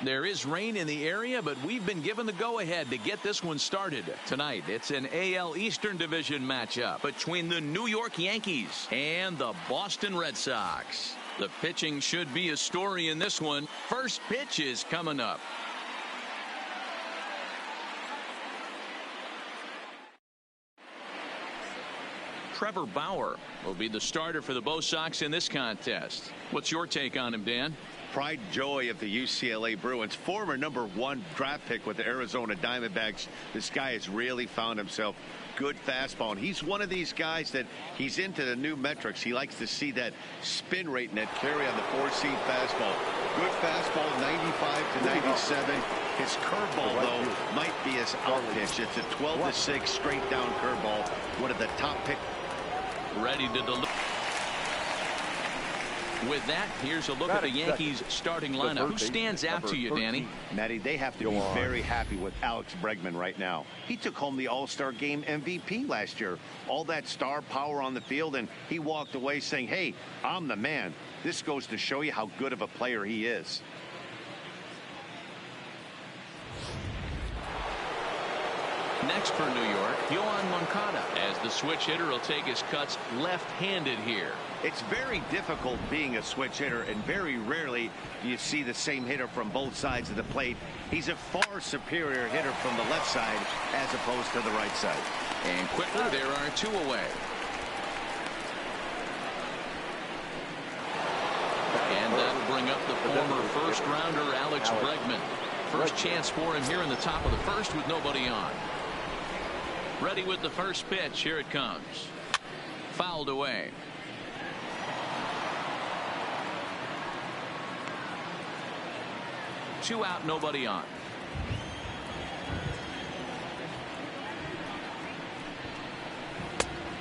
There is rain in the area, but we've been given the go-ahead to get this one started. Tonight, it's an AL Eastern Division matchup between the New York Yankees and the Boston Red Sox. The pitching should be a story in this one. First pitch is coming up. Trevor Bauer will be the starter for the Bo Sox in this contest. What's your take on him, Dan? Pride and joy of the UCLA Bruins, former #1 draft pick with the Arizona Diamondbacks. This guy has really found himself good fastball, and he's one of these guys that he's into the new metrics. He likes to see that spin rate and that carry on the 4-seam fastball. Good fastball, 95 to 97. His curveball, though, might be his out pitch. It's a 12-6 straight down curveball. One of the top pick. Ready to deliver. With that, here's a look at the Yankees starting lineup. Who stands out to you, Danny? Matty, they have to be very happy with Alex Bregman right now. He took home the All-Star Game MVP last year. All that star power on the field, and he walked away saying, hey, I'm the man. This goes to show you how good of a player he is. Next for New York, Yoan Moncada, as the switch hitter will take his cuts left-handed here. It's very difficult being a switch hitter, and very rarely you see the same hitter from both sides of the plate. He's a far superior hitter from the left side as opposed to the right side. And quickly, there are 2 away. And that'll bring up the former first-rounder Alex Bregman. First chance for him here in the top of the first with nobody on. Ready with the first pitch. Here it comes. Fouled away. Two out, nobody on.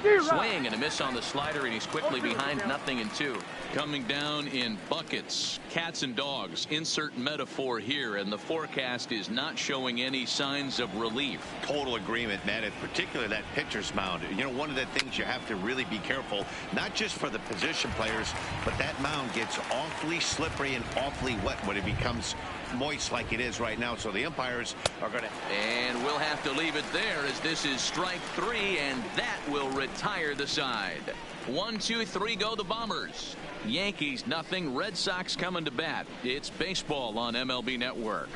Swing and a miss on the slider, and he's quickly behind 0-2. Coming down in buckets, cats and dogs. Insert metaphor here, and the forecast is not showing any signs of relief. Total agreement, man. In particular, that pitcher's mound. You know, one of the things you have to really be careful, not just for the position players, but that mound gets awfully slippery and awfully wet when it becomes moist like it is right now. So the umpires are going to. And we'll have to leave it there, as this is strike 3, and that will retire the side. 1, 2, 3 go the Bombers. Yankees nothing. Red Sox coming to bat. It's baseball on MLB Network.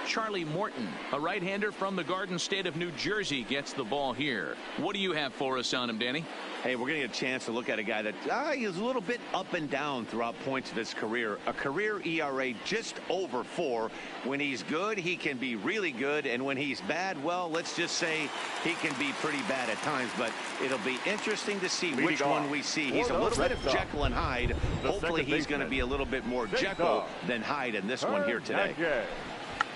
Charlie Morton, a right-hander from the Garden State of New Jersey, gets the ball here. What do you have for us on him, Danny? Hey, we're going to get a chance to look at a guy that is a little bit up and down throughout points of his career. A career ERA just over 4. When he's good, he can be really good. And when he's bad, well, let's just say he can be pretty bad at times. But it'll be interesting to see which one we see. He's a little bit of Jekyll and Hyde. Hopefully he's going to be a little bit more Jekyll than Hyde in this one here today.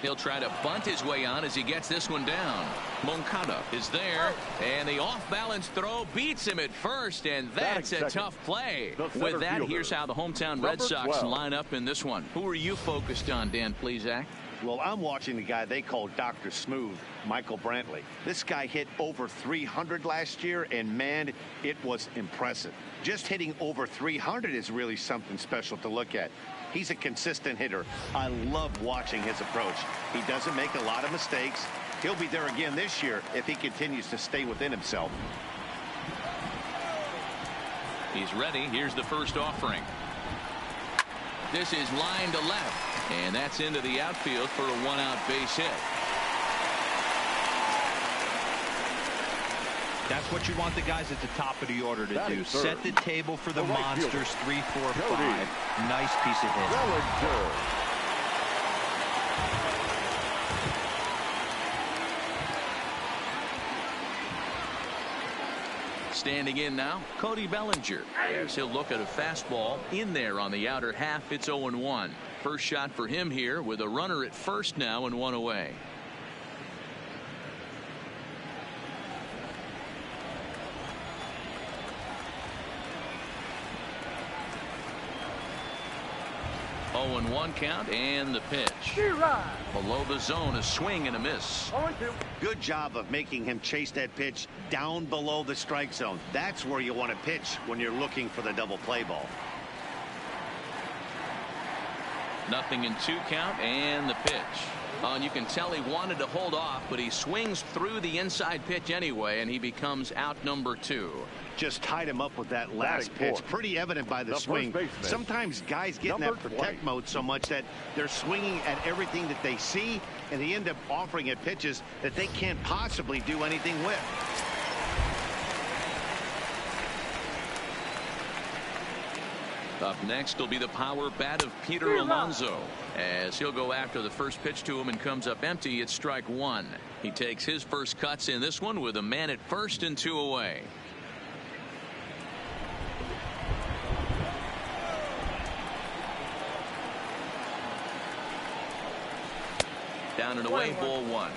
He'll try to bunt his way on as he gets this one down. Moncada is there, and the off-balance throw beats him at first, and that's a tough play. With that, here's how the hometown Red Sox line up in this one. Who are you focused on, Dan Plesac? Well, I'm watching the guy they call Dr. Smooth, Michael Brantley. This guy hit over 300 last year, and man, it was impressive. Just hitting over 300 is really something special to look at. He's a consistent hitter. I love watching his approach. He doesn't make a lot of mistakes. He'll be there again this year if he continues to stay within himself. He's ready. Here's the first offering. This is line to left, and that's into the outfield for a 1-out base hit. That's what you want the guys at the top of the order to do. Set the table for the monsters. 3, 4, 5. Nice piece of hitting. Standing in now, Cody Bellinger, as he'll look at a fastball in there on the outer half. It's 0-1. First shot for him here with a runner at first now and 1 away. 0-1 count, and the pitch. Below the zone, a swing and a miss. Good job of making him chase that pitch down below the strike zone. That's where you want to pitch when you're looking for the double play ball. 0-2 count, and the pitch. And you can tell he wanted to hold off, but he swings through the inside pitch anyway, and he becomes out number 2. Just tied him up with that last pitch. Pretty evident by the swing. Sometimes guys get in that protect mode so much that they're swinging at everything that they see, and they end up offering at pitches that they can't possibly do anything with. Up next will be the power bat of Peter Alonso, as he'll go after the first pitch to him and comes up empty. It's strike 1. He takes his first cuts in this one with a man at first and 2 away. Down and away, ball 1.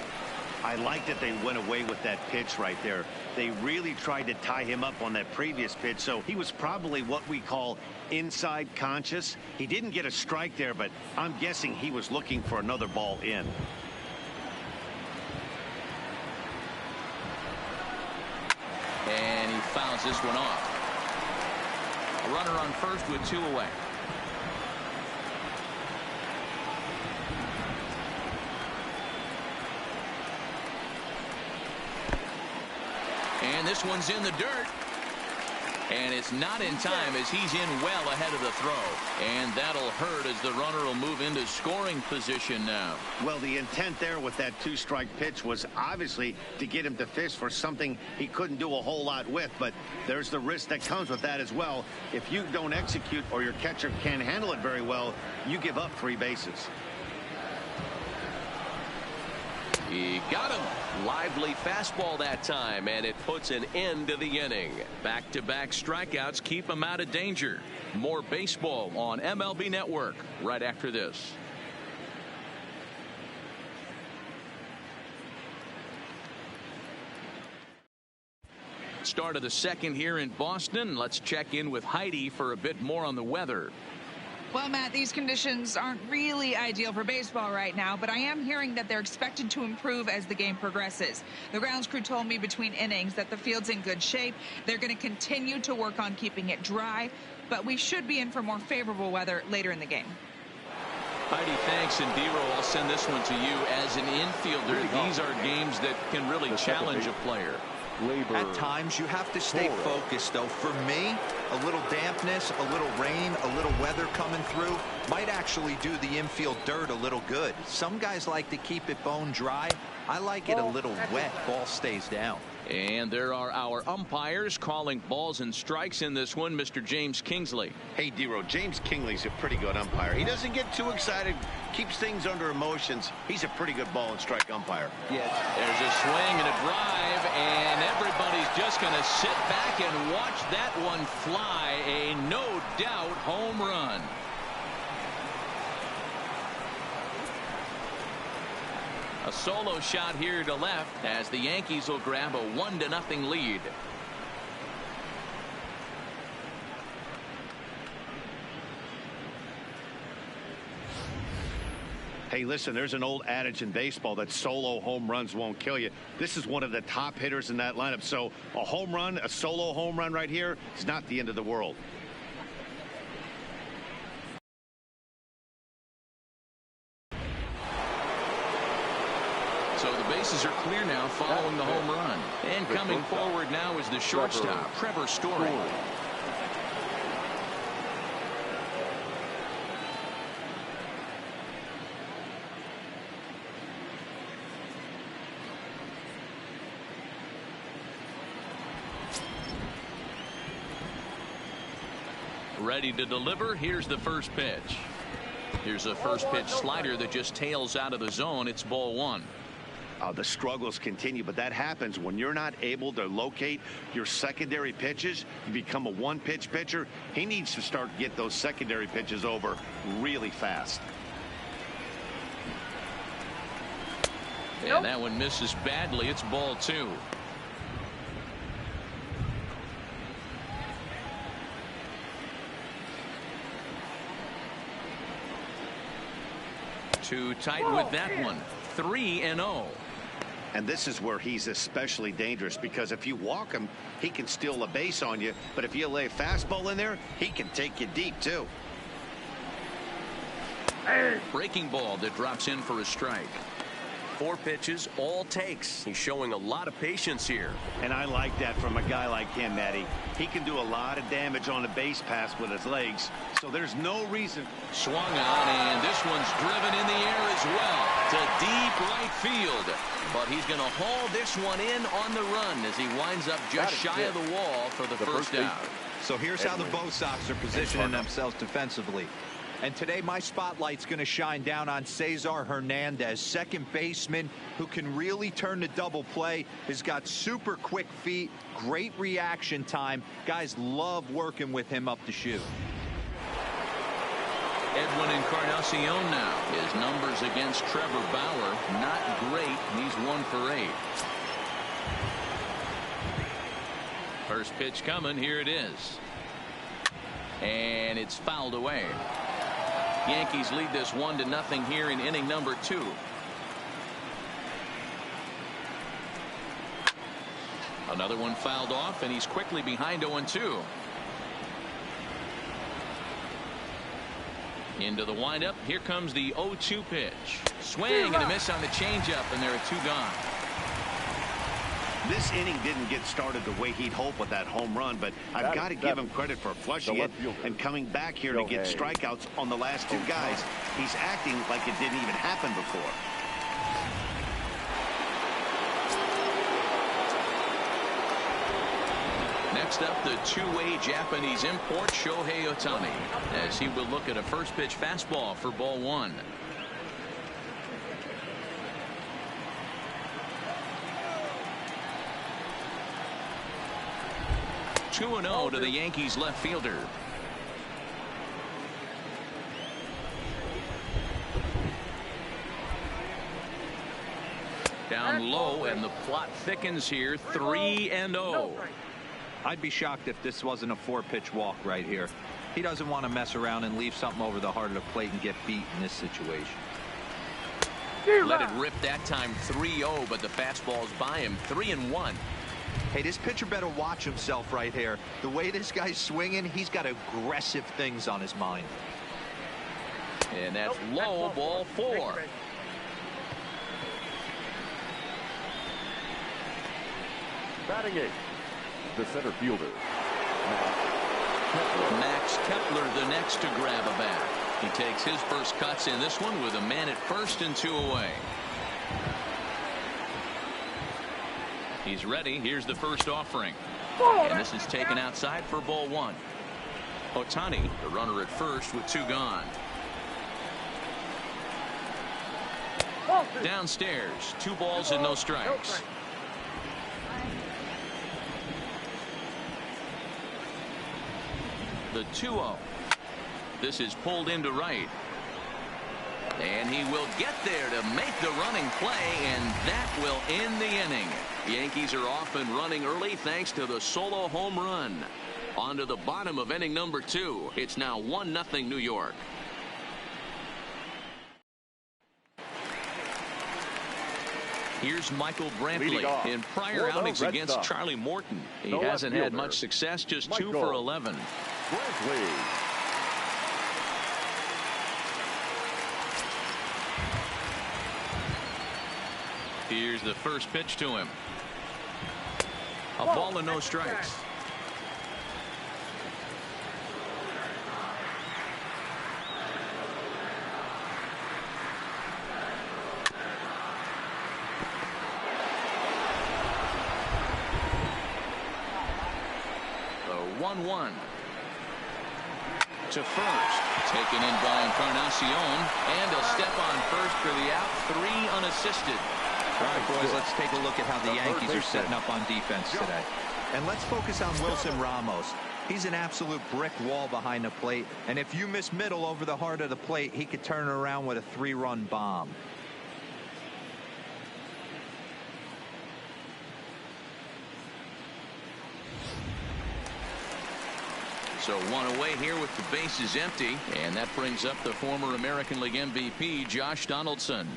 I like that they went away with that pitch right there. They really tried to tie him up on that previous pitch, so he was probably what we call inside conscious. He didn't get a strike there, but I'm guessing he was looking for another ball in. And he fouls this one off. A runner on first with 2 away. And this one's in the dirt. And it's not in time as he's in well ahead of the throw. And that'll hurt as the runner will move into scoring position now. Well, the intent there with that 2-strike pitch was obviously to get him to fish for something he couldn't do a whole lot with. But there's the risk that comes with that as well. If you don't execute or your catcher can't handle it very well, you give up 3 bases. He got him. Lively fastball that time, and it puts an end to the inning. Back-to-back strikeouts keep him out of danger. More baseball on MLB Network right after this. Start of the second here in Boston. Let's check in with Heidi for a bit more on the weather. Well, Matt, these conditions aren't really ideal for baseball right now, but I am hearing that they're expected to improve as the game progresses. The grounds crew told me between innings that the field's in good shape. They're going to continue to work on keeping it dry, but we should be in for more favorable weather later in the game. Heidi, thanks. And D-Roll, I'll send this one to you. As an infielder, these are games that can really challenge a player. At times you have to stay focused, though. For me, a little dampness, a little rain, a little weather coming through might actually do the infield dirt a little good. Some guys like to keep it bone dry. I like it a little wet. Ball stays down. And there are our umpires calling balls and strikes in this one. Mr. James Kingsley. Hey, D-Roll, James Kingsley's a pretty good umpire. He doesn't get too excited, keeps things under emotions. He's a pretty good ball and strike umpire. Yeah, there's a swing and a drive, and everybody's just going to sit back and watch that one fly. A no-doubt home run. A solo shot here to left as the Yankees will grab a 1-0 lead. Hey, listen, there's an old adage in baseball that solo home runs won't kill you. This is one of the top hitters in that lineup. So a home run, a solo home run right here is not the end of the world. So the bases are clear now following the home run. And coming forward now is the shortstop, Trevor Story. Ready to deliver. Here's the first pitch. Here's a first pitch slider that just tails out of the zone. It's ball 1. The struggles continue, but that happens when you're not able to locate your secondary pitches. You become a one-pitch pitcher. He needs to start to get those secondary pitches over really fast. And that one misses badly. It's ball 2. Too tight with that one. 3-0. And this is where he's especially dangerous, because if you walk him, he can steal a base on you. But if you lay a fastball in there, he can take you deep, too. Breaking ball that drops in for a strike. 4 pitches, all takes. He's showing a lot of patience here. And I like that from a guy like him, Eddie. He can do a lot of damage on the base pass with his legs, so there's no reason. Swung on, and this one's driven in the air as well to deep right field. But he's going to haul this one in on the run as he winds up just shy of the wall for the first out. So here's how the Bo Sox are positioning themselves defensively. And today my spotlight's going to shine down on Cesar Hernandez, second baseman who can really turn the double play. Has got super quick feet, great reaction time. Guys love working with him up the chute. Edwin Encarnacion now. His numbers against Trevor Bauer, not great. He's 1 for 8. First pitch coming. Here it is. And it's fouled away. Yankees lead this 1-0 here in inning number 2. Another one fouled off, and he's quickly behind 0-2. Into the windup. Here comes the 0-2 pitch. Swing and a miss on the changeup, and there are 2 gone. This inning didn't get started the way he'd hoped with that home run, but I've got to give him credit for flushing it and coming back here to get strikeouts on the last 2 guys. He's acting like it didn't even happen before. Next up, the two-way Japanese import Shohei Ohtani, as he will look at a first pitch fastball for ball 1. 2-0 to the Yankees left fielder. Down low, and the plot thickens here. 3-0. I'd be shocked if this wasn't a 4-pitch walk right here. He doesn't want to mess around and leave something over the heart of the plate and get beat in this situation. Let it rip that time. 3-0, but the fastball's by him. 3-1. Hey, this pitcher better watch himself right here. The way this guy's swinging, he's got aggressive things on his mind. And that's low, ball 4. Batting 8, the center fielder, Max Kepler the next to grab a bat. He takes his first cuts in this one with a man at first and 2 away. He's ready. Here's the first offering. And this is taken outside for ball 1. Ohtani, the runner at first with 2 gone. Downstairs, 2 balls and no strikes. The 2-0. This is pulled into right. And he will get there to make the running play, and that will end the inning. The Yankees are off and running early thanks to the solo home run. On to the bottom of inning number 2. It's now 1-0 New York. Here's Michael Brantley in prior outings against Charlie Morton. He hasn't had much success, just 2 for 11. Brantley. Here's the first pitch to him. A ball and no strikes. The 1-1 to first, taken in by Encarnacion, and a step on first for the out. 3 unassisted. All right, boys, let's take a look at how the Yankees are setting up on defense today. And let's focus on Wilson Ramos. He's an absolute brick wall behind the plate, and if you miss middle over the heart of the plate, he could turn it around with a 3-run bomb. So one away here with the bases empty, and that brings up the former American League MVP, Josh Donaldson.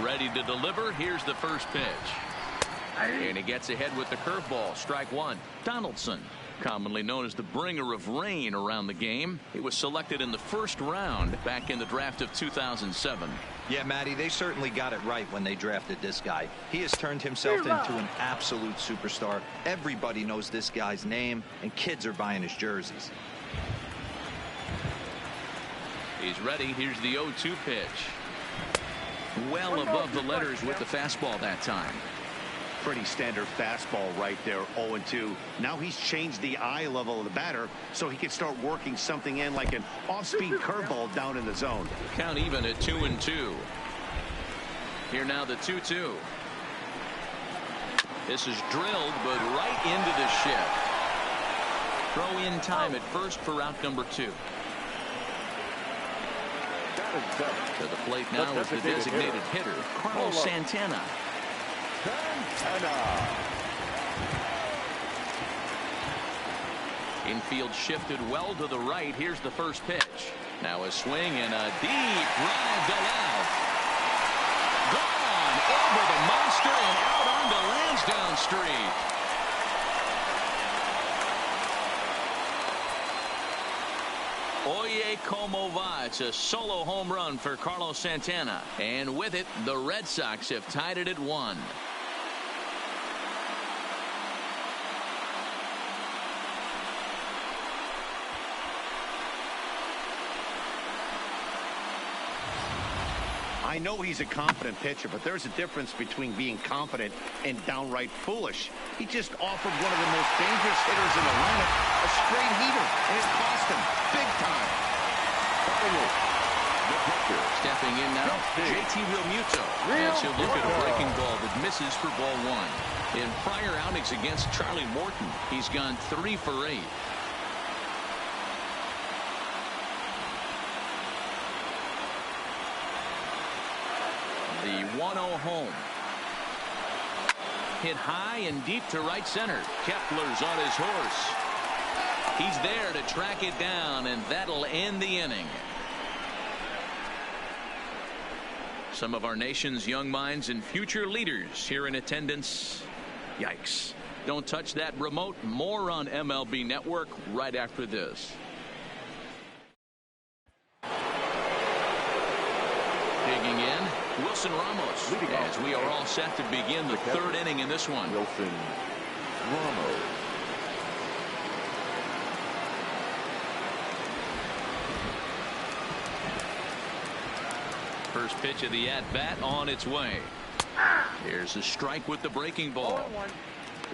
Ready to deliver. Here's the first pitch. And he gets ahead with the curveball. Strike one. Donaldson, commonly known as the bringer of rain around the game. He was selected in the first round back in the draft of 2007. Yeah, Matty, they certainly got it right when they drafted this guy. He has turned himself into an absolute superstar. Everybody knows this guy's name, and kids are buying his jerseys. He's ready. Here's the 0-2 pitch. Well above the letters with the fastball that time. Pretty standard fastball right there, 0-2. Now he's changed the eye level of the batter so he can start working something in like an off-speed curveball down in the zone. Count even at 2-2. Here now the 2-2. This is drilled, but right into the shift. Throw in time at first for out number 2. To the plate now is the designated hitter, Carlos Santana. Infield shifted well to the right. Here's the first pitch. Now a swing and a deep drive to left. Gone over the monster and out onto Lansdowne Street. Oye como va. It's a solo home run for Carlos Santana. And with it, the Red Sox have tied it at 1. I know he's a confident pitcher, but there's a difference between being confident and downright foolish. He just offered one of the most dangerous hitters in the lineup a straight heater, and it cost him big time. Stepping in now, JT Realmuto. As he'll look at a breaking ball that misses for ball 1. In prior outings against Charlie Morton, he's gone 3 for 8. The 1-0 home. Hit high and deep to right center. Kepler's on his horse. He's there to track it down, and that'll end the inning. Some of our nation's young minds and future leaders here in attendance. Yikes. Don't touch that remote. More on MLB Network right after this. Digging in, Wilson Ramos, as we are all set to begin the third inning in this one. Wilson Ramos. First pitch of the at-bat on its way. Here's a strike with the breaking ball.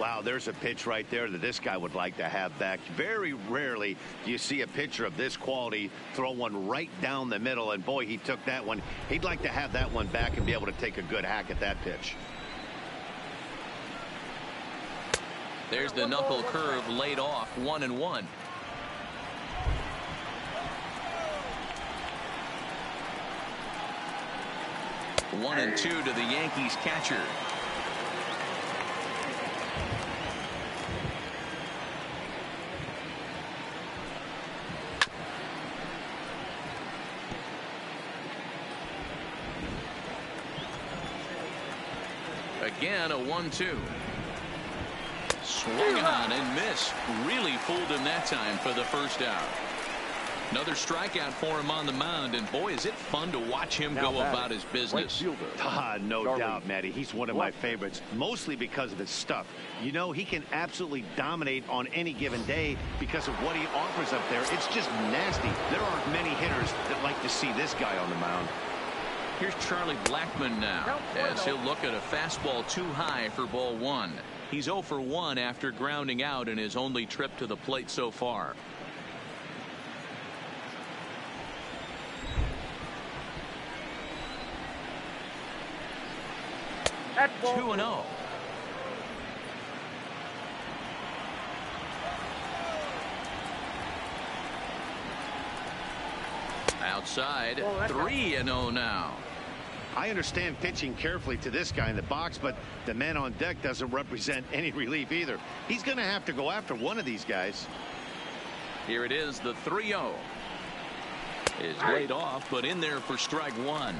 Wow, there's a pitch right there that this guy would like to have back. Very rarely do you see a pitcher of this quality throw one right down the middle, and boy, he took that one. He'd like to have that one back and be able to take a good hack at that pitch. There's the knuckle curve laid off, 1-1. One and 2 to the Yankees catcher. Again, a 1-2. Swung on and missed. Really fooled him that time for the first out. Another strikeout for him on the mound, and boy, is it fun to watch him go about his business. No doubt, Matty. He's one of my favorites, mostly because of his stuff. You know, he can absolutely dominate on any given day because of what he offers up there. It's just nasty. There aren't many hitters that like to see this guy on the mound. Here's Charlie Blackmon now, as he'll look at a fastball too high for ball 1. He's 0 for 1 after grounding out in his only trip to the plate so far. That's 2-0. outside. 3-0 now. I understand pitching carefully to this guy in the box, but the man on deck doesn't represent any relief either. He's going to have to go after one of these guys. Here it is, the 3-0. Is laid off, but in there for strike one.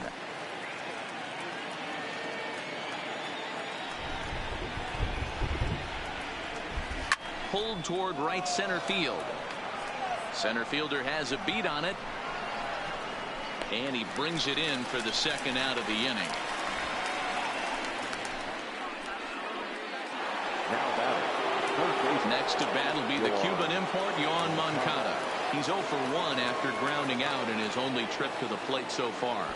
Pulled toward right center field. Center fielder has a beat on it. And he brings it in for the second out of the inning. Next to bat will be the Cuban import, Yoan Moncada. He's 0 for 1 after grounding out in his only trip to the plate so far.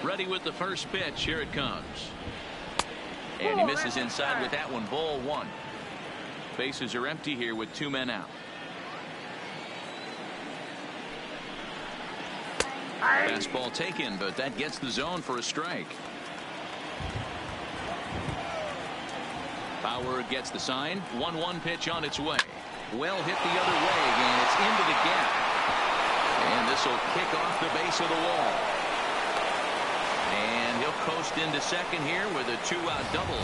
Ready with the first pitch. Here it comes. And he misses inside with that one. Ball one. Bases are empty here with 2 men out. Fastball taken, but that gets the zone for a strike. Bauer gets the sign. 1-1 pitch on its way. Well hit the other way, and it's into the gap. And this will kick off the base of the wall. And he'll coast into second here with a 2-out double.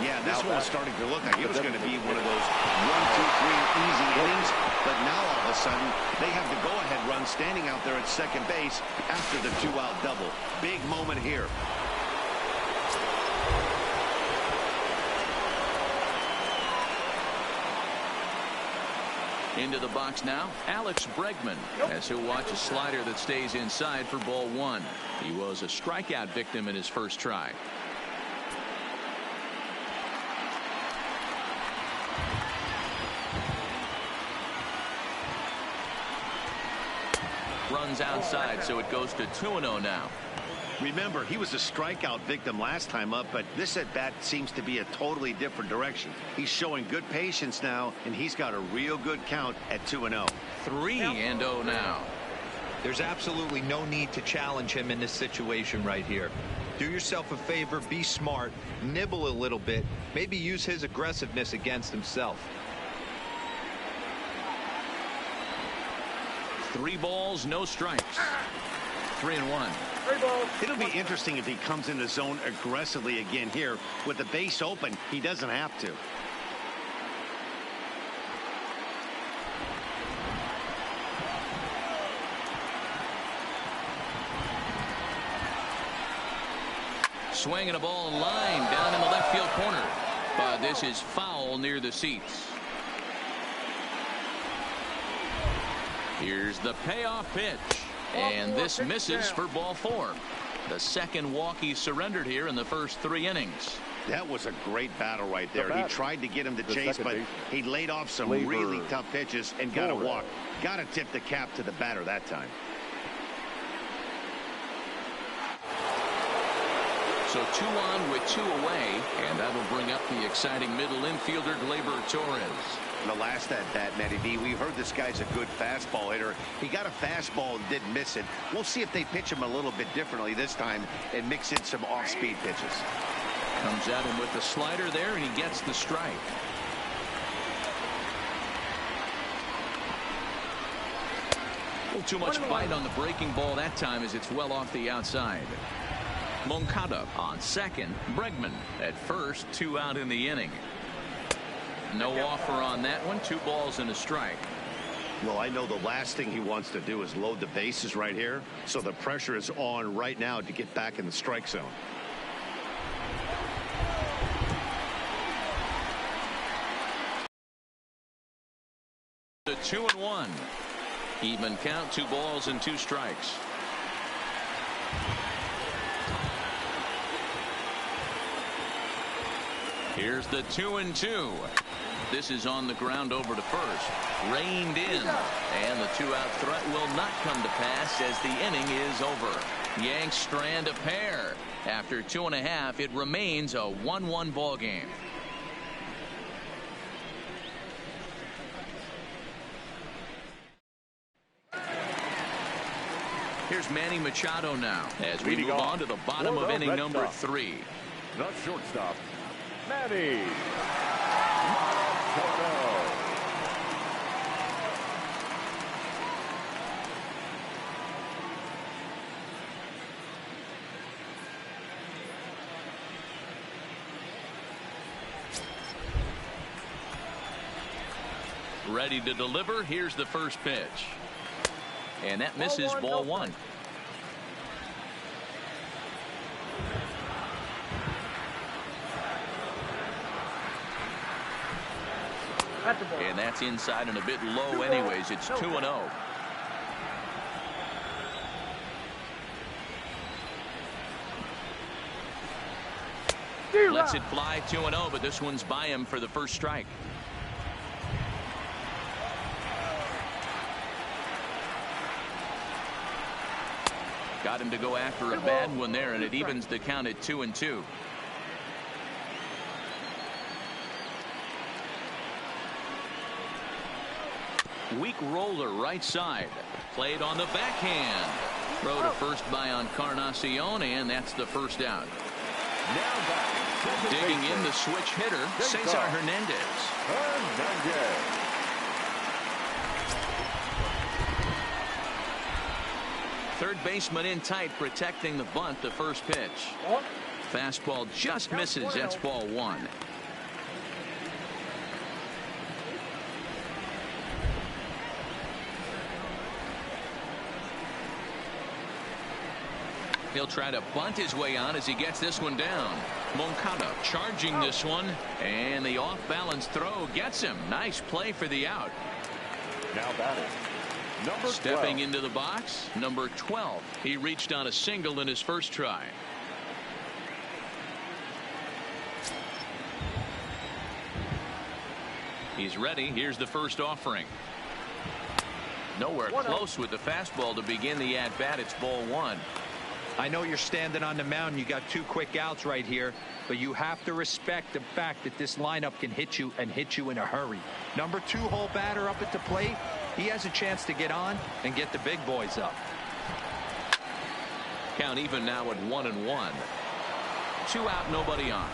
Yeah, this one was starting to look like it was going to be one of those 1, 2, 3 easy innings. But now all of a sudden, they have the go-ahead run standing out there at second base after the 2-out double. Big moment here. Into the box now, Alex Bregman, as he'll watch a slider that stays inside for ball one. He was a strikeout victim in his first try. Runs outside, so it goes to 2-0 now. Remember, he was a strikeout victim last time up, but this at bat seems to be a totally different direction. He's showing good patience now, and he's got a real good count at 2-0. 3-0 now. There's absolutely no need to challenge him in this situation right here. Do yourself a favor, be smart, nibble a little bit, maybe use his aggressiveness against himself. 3 balls, no strikes. 3-1. It'll be interesting if he comes in the zone aggressively again here. With the base open, he doesn't have to. Swinging a ball in line down in the left field corner. But this is foul near the seats. Here's the payoff pitch. And this misses for ball 4. The second walk he surrendered here in the first 3 innings. That was a great battle right there. He tried to get him to chase, but he laid off some really tough pitches and got a walk. Got to tip the cap to the batter that time. So 2 on with 2 away, and that'll bring up the exciting middle infielder Gleyber Torres. The last at bat, Matty B, we heard this guy's a good fastball hitter. He got a fastball and didn't miss it. We'll see if they pitch him a little bit differently this time and mix in some off-speed pitches. Comes at him with the slider there, and he gets the strike. A little too much bite on the breaking ball that time as it's well off the outside. Moncada on second. Bregman at first. 2 out in the inning. No offer on that one. 2 balls and a strike. Well, I know the last thing he wants to do is load the bases right here. So the pressure is on right now to get back in the strike zone. The 2-1. Even count. 2 balls and 2 strikes. Here's the 2-2. This is on the ground over to first. Reined in. And the 2-out threat will not come to pass as the inning is over. Yanks strand a pair. After 2.5, it remains a 1-1 ball game. Here's Manny Machado now as we move on to the bottom of inning number 3. The shortstop, Manny Machado. Ready to deliver. Here's the first pitch. And that misses ball one. And that's inside and a bit low anyways. It's 2-0. Lets it fly 2-0, but this one's by him for the first strike. Got him to go after a bad one there, and it evens the count at 2-2. Weak roller right side. Played on the backhand. Throw to first by Encarnacion, and that's the first out. Now back. Digging in the switch hitter, Cesar Hernandez. Third baseman in tight, protecting the bunt. The first pitch. Fastball just misses. That's ball one. He'll try to bunt his way on as he gets this one down. Moncada charging this one, and the off-balance throw gets him. Nice play for the out. Now batting. Number 12. Stepping into the box, number 12. He reached on a single in his first try. He's ready. Here's the first offering. Nowhere close with the fastball to begin the at-bat. It's ball one. I know you're standing on the mound. You got two quick outs right here, but you have to respect the fact that this lineup can hit you and hit you in a hurry. Number 2-hole batter up at the plate. He has a chance to get on and get the big boys up. Count even now at 1-1. 2 out, nobody on.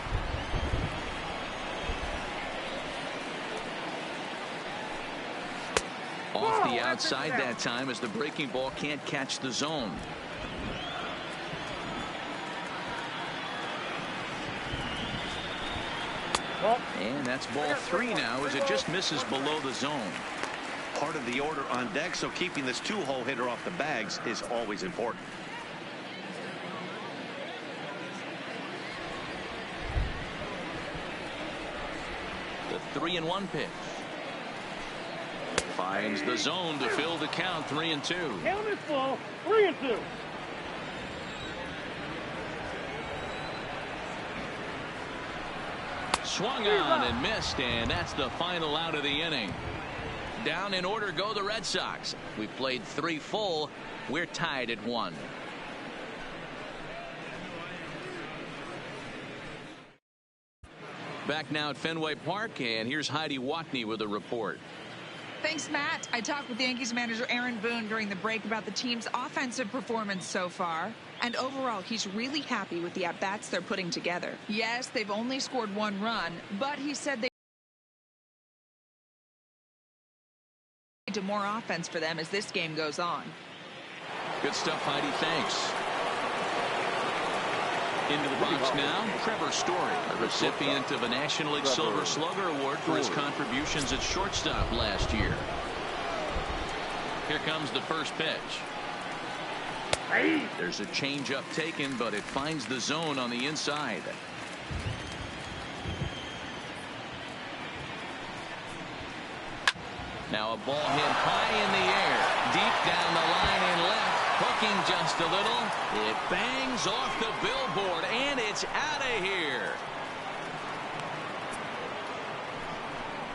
Off the outside that time as the breaking ball can't catch the zone. And that's ball 3 now as it just misses below the zone. Part of the order on deck, so keeping this 2-hole hitter off the bags is always important. The 3-1 pitch. Finds the zone to fill the count. 3-2. Count is full. 3-2. Swung on and missed, and that's the final out of the inning. Down in order go the Red Sox. We played 3 full. We're tied at 1. Back now at Fenway Park, and here's Heidi Watney with a report. Thanks, Matt. I talked with Yankees manager Aaron Boone during the break about the team's offensive performance so far. And overall, he's really happy with the at-bats they're putting together. Yes, they've only scored 1 run, but he said they need to more offense for them as this game goes on. Good stuff, Heidi. Thanks. Into the box now, Trevor Story, a recipient of a National League Silver Slugger Award for his contributions at shortstop last year. Here comes the first pitch. There's a changeup taken, but it finds the zone on the inside. Now a ball hit high in the air, deep down the line and left, hooking just a little. It bangs off the billboard, and it's out of here.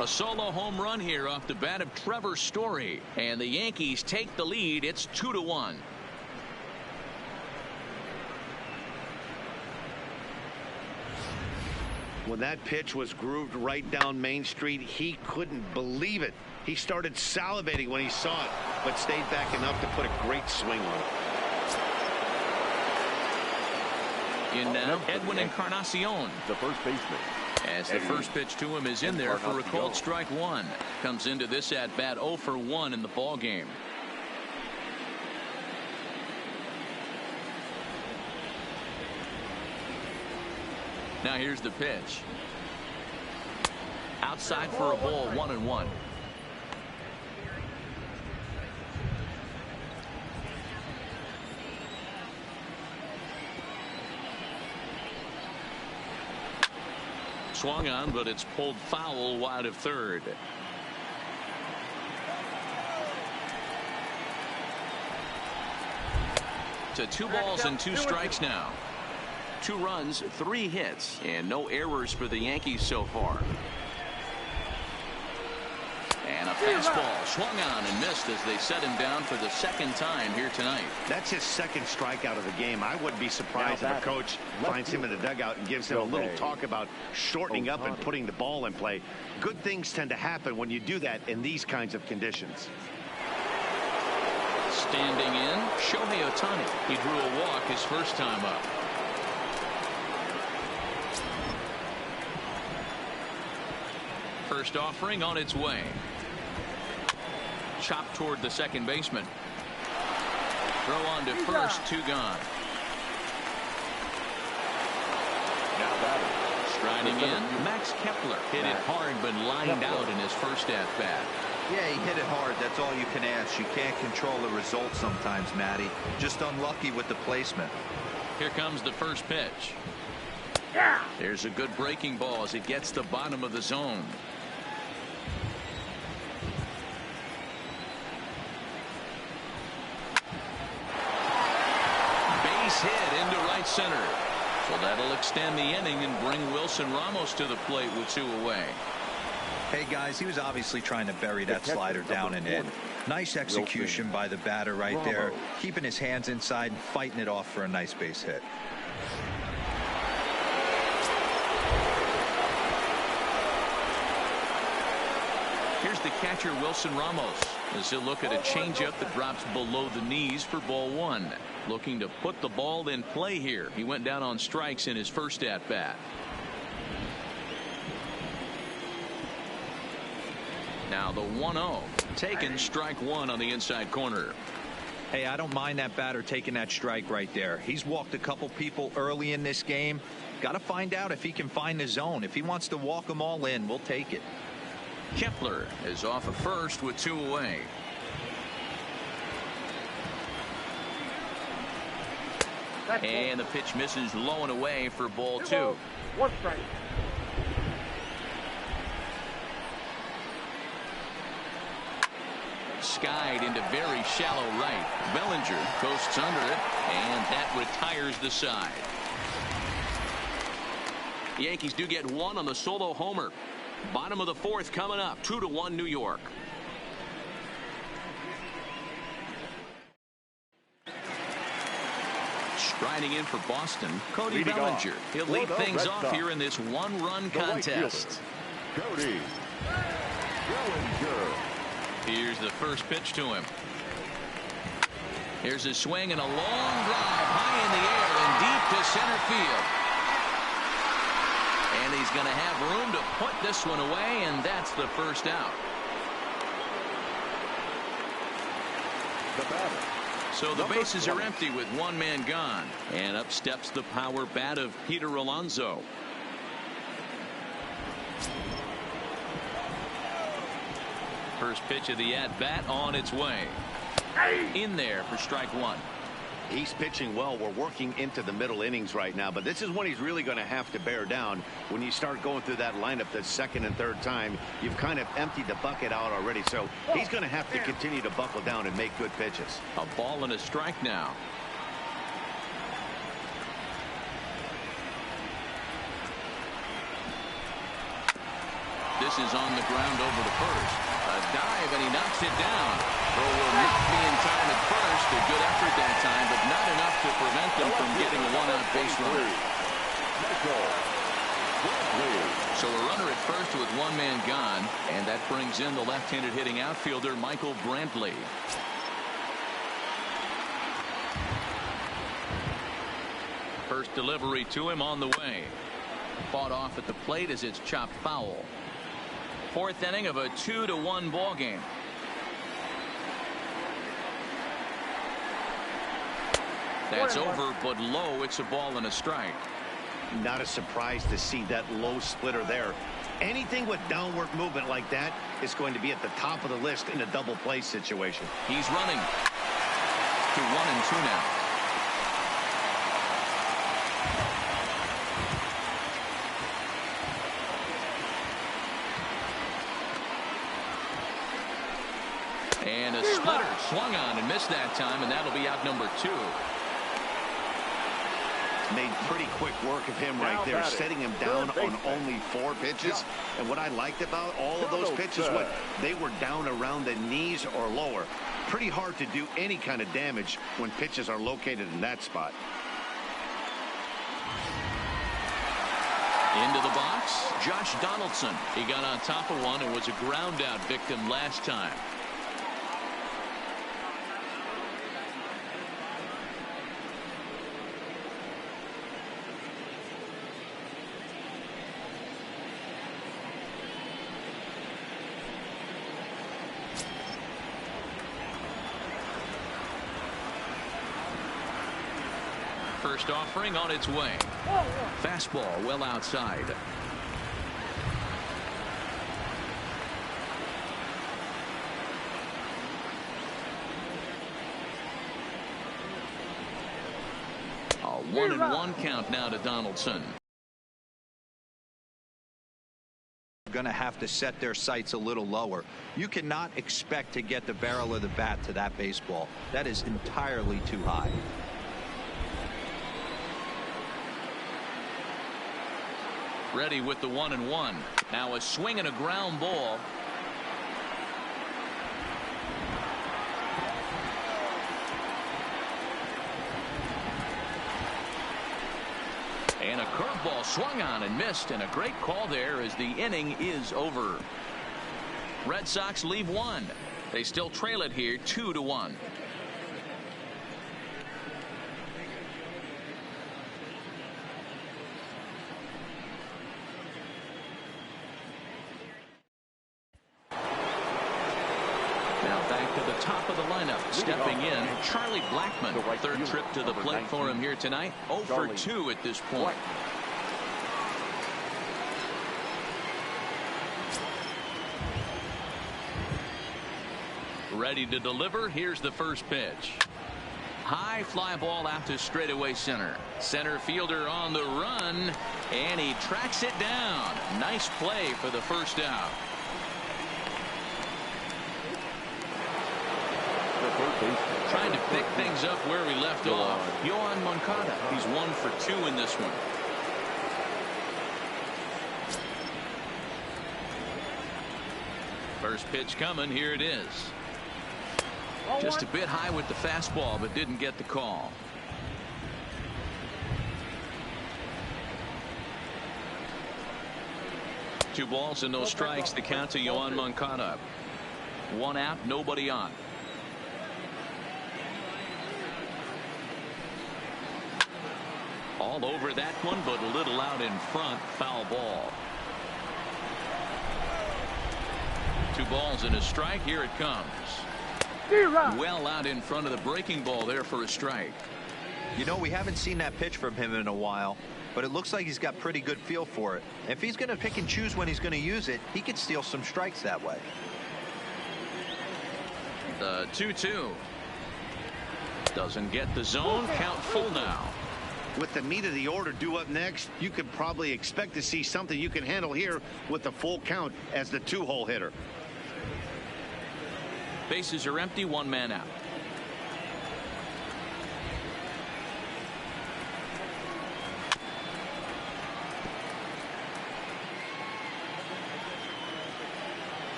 A solo home run here off the bat of Trevor Story, and the Yankees take the lead. It's 2-1. When that pitch was grooved right down Main Street, he couldn't believe it. He started salivating when he saw it, but stayed back enough to put a great swing on it. In now, Edwin Encarnacion, the first baseman. As the first pitch to him is in there for a called strike 1. Comes into this at bat 0 for 1 in the ball game. Now here's the pitch. Outside for a ball, 1-1. Swung on, but it's pulled foul wide of third. To 2 balls and 2 strikes now. 2 runs, 3 hits, and no errors for the Yankees so far. And a fastball swung on and missed as they set him down for the 2nd time here tonight. That's his 2nd strikeout of the game. I wouldn't be surprised if a coach finds him in the dugout and gives him a little talk about shortening up and putting the ball in play. Good things tend to happen when you do that in these kinds of conditions. Standing in, Shohei Ohtani. He drew a walk his first time up. First offering on its way. Chopped toward the second baseman. Throw on to first, 2 gone. Striding in, Max Kepler hit it hard but lined out in his first at-bat. Yeah, he hit it hard. That's all you can ask. You can't control the results sometimes, Matty. Just unlucky with the placement. Here comes the first pitch. There's a good breaking ball as it gets the bottom of the zone. Base hit into right center. So that'll extend the inning and bring Wilson Ramos to the plate with 2 away. Hey guys, he was obviously trying to bury that slider down and in. Nice execution by the batter right there, keeping his hands inside and fighting it off for a nice base hit. Here's the catcher, Wilson Ramos, as he'll look at a changeup that drops below the knees for ball 1. Looking to put the ball in play here. He went down on strikes in his first at bat. Now the 1-0. Taken, strike 1 on the inside corner. Hey, I don't mind that batter taking that strike right there. He's walked a couple people early in this game. Got to find out if he can find the zone. If he wants to walk them all in, we'll take it. Kepler is off of first with 2 away. And the pitch misses low and away for ball 2. 1 strike. Skied into very shallow right. Bellinger coasts under it, and that retires the side. The Yankees do get 1 on the solo homer. Bottom of the 4th coming up. 2-1 New York. Striding in for Boston, Cody Bellinger. He'll lead things off here in this 1-run contest. Cody Bellinger. Here's the first pitch to him. Here's a swing and a long drive high in the air and deep to center field. And he's going to have room to put this one away, and that's the first out. The batter. So the bases are empty with 1 man gone. And up steps the power bat of Peter Alonso. First pitch of the at-bat on its way. In there for strike 1. He's pitching well. We're working into the middle innings right now, but this is when he's really going to have to bear down. When you start going through that lineup the 2nd and 3rd time, you've kind of emptied the bucket out already, so he's going to have to continue to buckle down and make good pitches. A ball and a strike now. This is on the ground over to first. A dive, and he knocks it down. Throw will not be in time at first. A good effort that time, but not enough to prevent them from getting a 1-out base runner. So a runner at first with 1 man gone, and that brings in the left-handed hitting outfielder Michael Brantley. First delivery to him on the way. Fought off at the plate as it's chopped foul. 4th inning of a 2-1 ball game. That's over, but low. It's a ball and a strike. Not a surprise to see that low splitter there. Anything with downward movement like that is going to be at the top of the list in a double play situation. He's running to 1-2 now. And a splitter swung on and missed that time, and that'll be out number 2. Made pretty quick work of him right there, setting him down on only 4 pitches. And what I liked about all of those pitches, they were down around the knees or lower. Pretty hard to do any kind of damage when pitches are located in that spot. Into the box, Josh Donaldson. He got on top of one and was a ground out victim last time. First offering on its way. Fastball well outside. A 1-1 count now to Donaldson. Going to have to set their sights a little lower. You cannot expect to get the barrel of the bat to that baseball. That is entirely too high. Ready with the 1-1. Now a swing and a ground ball. And a curveball swung on and missed, and a great call there as the inning is over. Red Sox leave 1. They still trail it here 2-1. Top of the lineup, stepping in, Charlie Blackmon. Third trip to the plate for him here tonight. 0 for 2 at this point. Ready to deliver. Here's the first pitch. High fly ball out to straightaway center. Center fielder on the run, and he tracks it down. Nice play for the first out. Trying to pick things up where we left off. Yohan Moncada. He's 1 for 2 in this one. First pitch coming. Here it is. Just a bit high with the fastball, but didn't get the call. Two balls and no strikes. The count to Yohan Moncada. 1 out, nobody on. All over that one, but a little out in front. Foul ball. 2 balls and a strike. Here it comes. Well out in front of the breaking ball there for a strike. You know, we haven't seen that pitch from him in a while, but it looks like he's got pretty good feel for it. If he's going to pick and choose when he's going to use it, he could steal some strikes that way. The 2-2. Doesn't get the zone. Count full now. With the meat of the order due up next, you could probably expect to see something you can handle here with the full count as the 2-hole hitter. Bases are empty, 1 man out.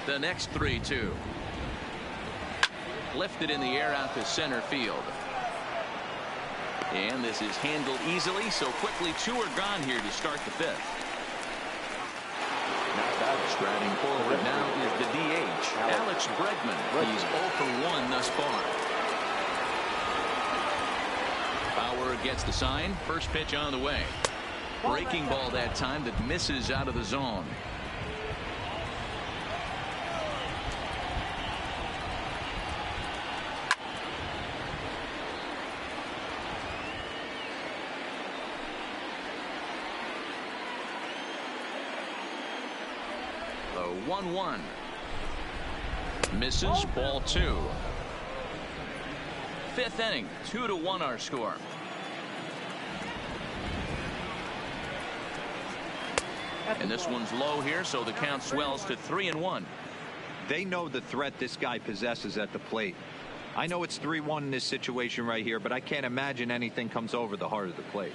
The next 3-2. Lifted in the air out to center field. And this is handled easily, so quickly 2 are gone here to start the 5th. Striding forward now is the DH, Alex Bregman. He's 0 for 1 thus far. Bauer gets the sign. First pitch on the way. Breaking ball that time that misses out of the zone. The 1-1. Misses. Ball 2. 5th inning. 2-1 our score. And this one's low here, so the count swells to 3-1. They know the threat this guy possesses at the plate. I know it's 3-1 in this situation right here, but I can't imagine anything comes over the heart of the plate.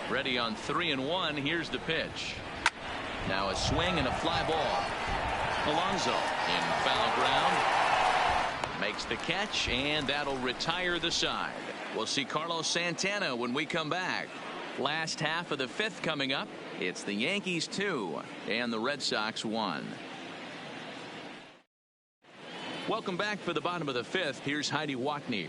Ready on 3-1. Here's the pitch. Now a swing and a fly ball. Alonso in foul ground. Makes the catch, and that'll retire the side. We'll see Carlos Santana when we come back. Last half of the fifth coming up. It's the Yankees 2 and the Red Sox 1. Welcome back for the bottom of the fifth. Here's Heidi Wackney.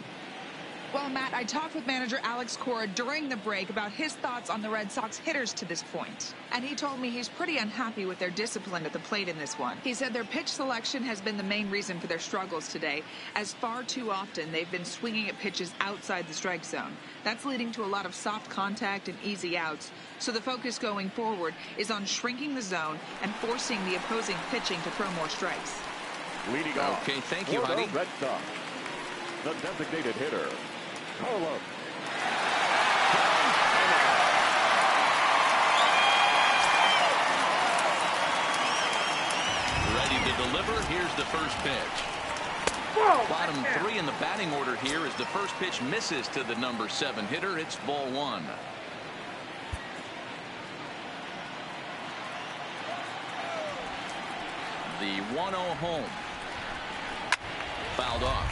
Well, Matt, I talked with manager Alex Cora during the break about his thoughts on the Red Sox hitters to this point. And he told me he's pretty unhappy with their discipline at the plate in this one. He said their pitch selection has been the main reason for their struggles today, as far too often they've been swinging at pitches outside the strike zone. That's leading to a lot of soft contact and easy outs. So the focus going forward is on shrinking the zone and forcing the opposing pitching to throw more strikes. Leading off. Okay, thank you, for Heidi. the Red Sox, the designated hitter, Carlos. Ready to deliver. Here's the first pitch. Bottom three in the batting order here as the first pitch misses to the number 7 hitter. It's ball 1. The 1-0 home. Fouled off.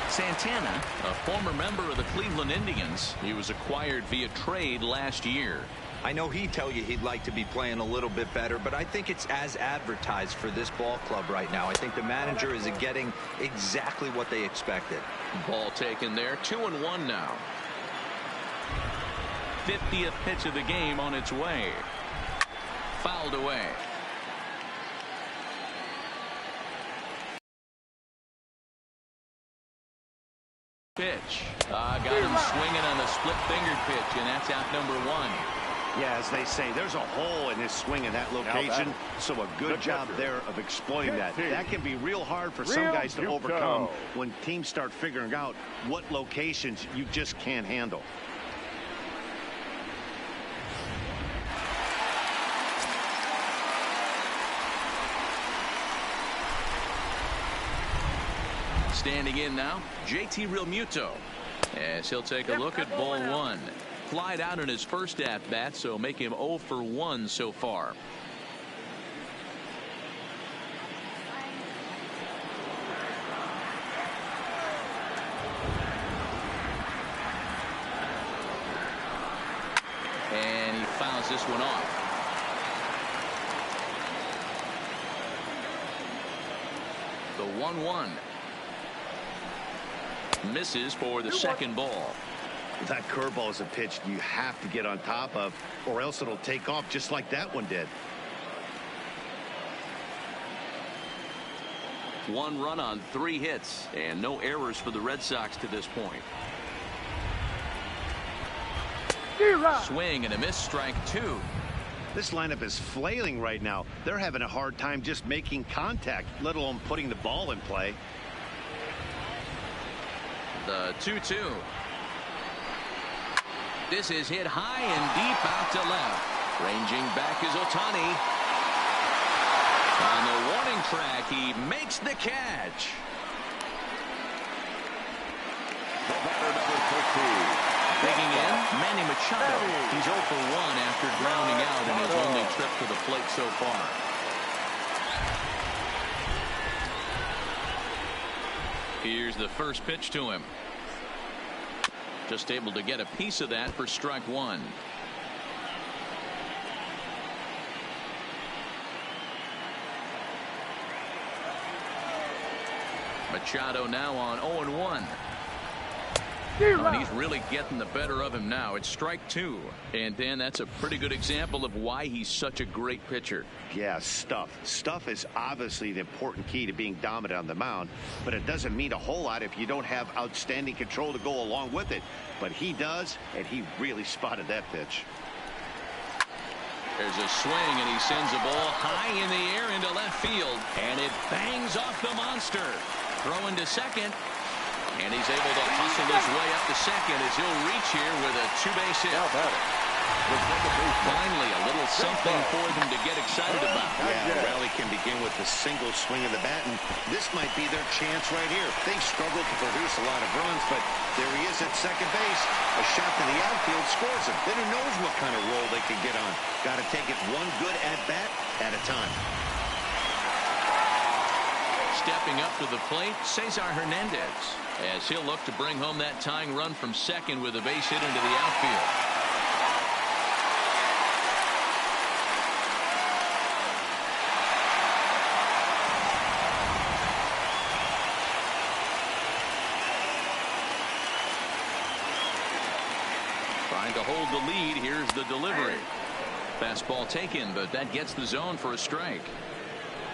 Santana, a former member of the Cleveland Indians. He was acquired via trade last year. I know he'd tell you he'd like to be playing a little bit better, but I think it's as advertised for this ball club right now. I think the manager is getting exactly what they expected. Ball taken there. 2-1 now. 50th pitch of the game on its way. Fouled away. Pitch. Got him swinging on a split-fingered pitch, and that's out number 1. Yeah, as they say, there's a hole in his swing in that location, so a good job there of exploiting that. That can be real hard for some guys to overcome when teams start figuring out what locations you just can't handle. Standing in now, JT Realmuto, as he'll take a look at ball 1. Flied out in his first at-bat, so make him 0 for 1 so far. And he fouls this one off. The 1-1. Misses for the second ball. That curveball is a pitch you have to get on top of, or else it'll take off just like that one did. 1 run on 3 hits, and no errors for the Red Sox to this point. Swing and a miss, strike 2. This lineup is flailing right now. They're having a hard time just making contact, let alone putting the ball in play. The 2-2. This is hit high and deep out to left. Ranging back is Ohtani. On the warning track, he makes the catch. The batter, number 15. Digging in, Manny Machado. He's 0 for 1 after grounding out in his only trip to the plate so far. Here's the first pitch to him. Just able to get a piece of that for strike 1. Machado now on 0-1. And he's really getting the better of him now. It's strike 2. And Dan, that's a pretty good example of why he's such a great pitcher. Yeah, stuff is obviously the important key to being dominant on the mound, but it doesn't mean a whole lot if you don't have outstanding control to go along with it. But he does, and he really spotted that pitch. There's a swing, and he sends a ball high in the air into left field, and it bangs off the monster. Throwing to second. And he's able to hustle his way up to second as he'll reach here with a 2-base hit. Finally, a little something for them to get excited about. Yeah, the rally can begin with a single swing of the bat, and this might be their chance right here. They've struggled to produce a lot of runs, but there he is at second base. A shot to the outfield scores him. Then who knows what kind of role they can get on. Got to take it one good at-bat at a time. Stepping up to the plate, Cesar Hernandez, as he'll look to bring home that tying run from second with a base hit into the outfield. Trying to hold the lead. Here's the delivery. Fastball taken, but that gets the zone for a strike.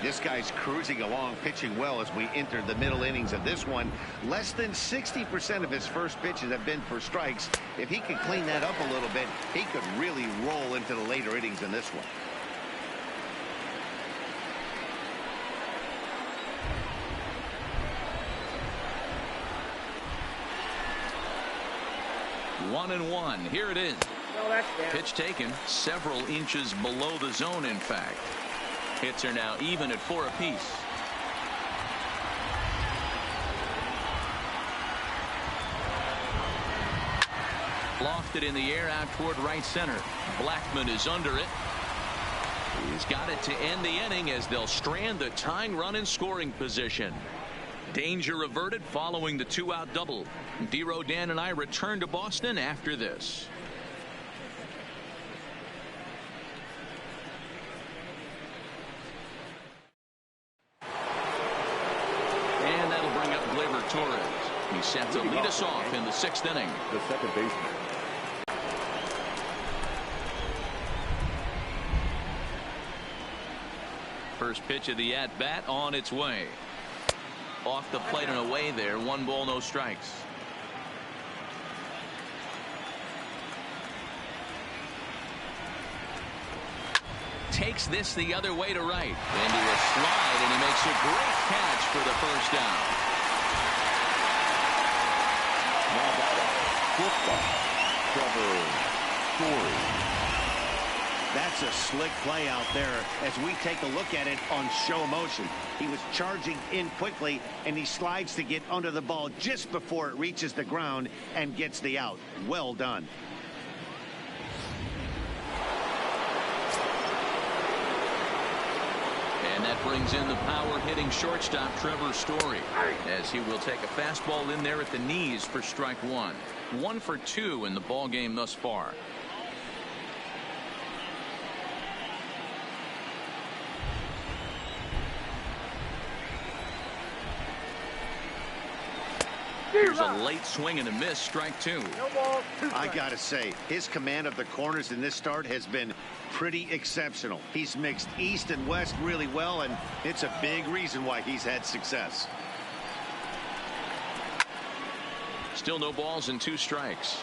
This guy's cruising along, pitching well as we enter the middle innings of this one. Less than 60% of his first pitches have been for strikes. If he could clean that up a little bit, he could really roll into the later innings in this one. One and one. Here it is. Pitch taken several inches below the zone, in fact. Hits are now even at 4 apiece. Lofted in the air out toward right center. Blackman is under it. He's got it to end the inning as they'll strand the tying run in scoring position. Danger averted following the 2-out double. D. Rodan and I return to Boston after this. And that'll bring up Gleyber Torres. He's set to lead us off in the 6th inning. The second baseman. First pitch of the at-bat on its way. Off the plate and away there. 1 ball, no strikes. Takes this the other way to right. Into a slide, and he makes a great catch for the first down. Now that Trevor Story. That's a slick play out there as we take a look at it on show motion. He was charging in quickly, and he slides to get under the ball just before it reaches the ground and gets the out. Well done. And that brings in the power-hitting shortstop Trevor Story, as he will take a fastball in there at the knees for strike 1. 1 for 2 in the ball game thus far. Here's a late swing and a miss, strike 2. I gotta say, his command of the corners in this start has been pretty exceptional. He's mixed east and west really well, and it's a big reason why he's had success. Still no balls and 2 strikes.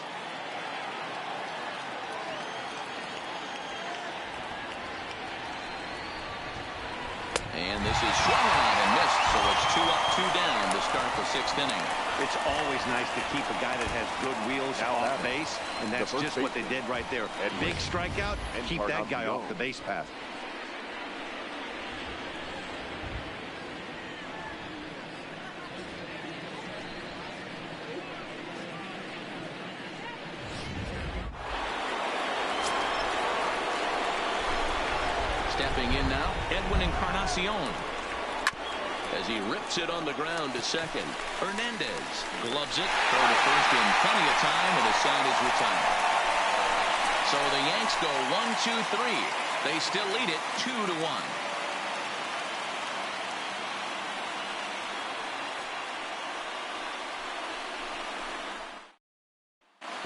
And this is swung on and missed, so it's 2 up, 2 down to start the 6th inning. It's always nice to keep a guy that has good wheels off base, and that's just what they did right there. Big strikeout, and keep that guy off the base path. Stepping in now, Edwin Encarnacion. As he rips it on the ground to second. Hernandez gloves it, throw to first in plenty of time, and his side is retired. So the Yanks go 1-2-3. They still lead it 2-1.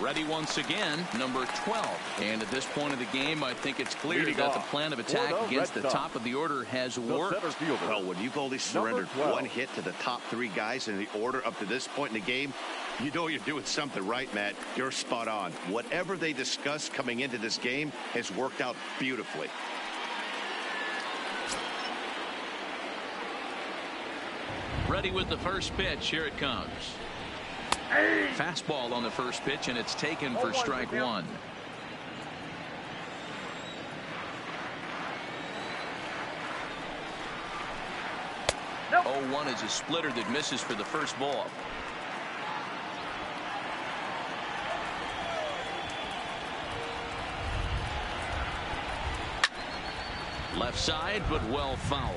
Ready once again, number 12. And at this point of the game, I think it's clear that the plan of attack against the top of the order has worked. Well, when you've only surrendered 1 hit to the top 3 guys in the order up to this point in the game, you know you're doing something right, Matt. You're spot on. Whatever they discussed coming into this game has worked out beautifully. Ready with the first pitch. Here it comes. Fastball on the first pitch, and it's taken for strike 1. 0-1 is a splitter that misses for the first ball. Left side, but well foul.